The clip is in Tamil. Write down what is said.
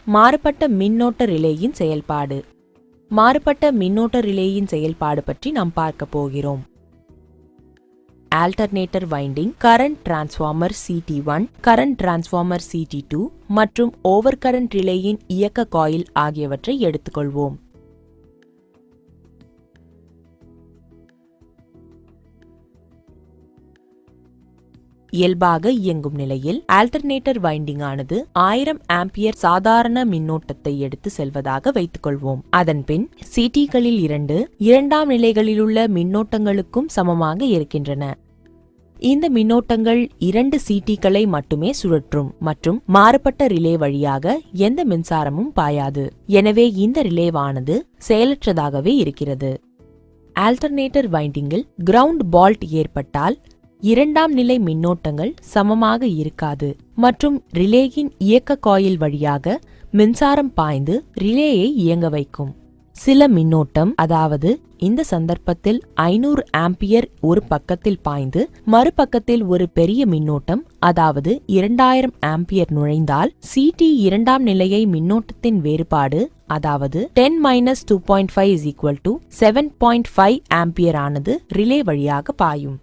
மாறுபட்ட மின்னோட்ட ரிலேயின் செயல்பாடு. மாறுபட்ட மின்னோட்ட ரிலேயின் செயல்பாடு பற்றி நாம் பார்க்க போகிறோம். Alternator winding, current transformer CT1, current transformer CT2 மற்றும் ஓவர் கரண்ட் ரிலேயின் இயக்க காயில் ஆகியவற்றை எடுத்துக்கொள்வோம். இயல்பாக இயங்கும் நிலையில் ஆல்டர்னேட்டர் வைண்டிங் ஆனது 1000 ஆம்பியர் சாதாரண மின்னோட்டத்தை எடுத்து செல்வதாக வைத்துக்கொள்வோம். அதன்பின் CT-களில் இரண்டாம் நிலைகளிலுள்ள மின்னோட்டங்களுக்கும் சமமாக இருக்கின்றன. இந்த மின்னோட்டங்கள் 2 CT-களை மட்டுமே சுழற்றும் மற்றும் மாறுபட்ட ரிலே வழியாக எந்த மின்சாரமும் பாயாது. எனவே இந்த ரிலேவானது செயலற்றதாகவே இருக்கிறது. ஆல்டர்னேட்டர் வைண்டிங்கில் கிரவுண்ட் பால்ட் ஏற்பட்டால் இரண்டாம் நிலை மின்னோட்டங்கள் சமமாக இருக்காது மற்றும் ரிலேயின் இயக்க காயில் வழியாக மின்சாரம் பாய்ந்து ரிலேயை இயங்க வைக்கும். சில மின்னோட்டம், அதாவது இந்த சந்தர்ப்பத்தில் 500 ஆம்பியர் ஒரு பக்கத்தில் பாய்ந்து மறுபக்கத்தில் ஒரு பெரிய மின்னோட்டம், அதாவது 2000 ஆம்பியர் நுழைந்தால் CT இரண்டாம் நிலையை மின்னோட்டத்தின் வேறுபாடு, அதாவது 10 - 2.5 = 7.5 ஆம்பியர் ஆனது ரிலே வழியாக பாயும்.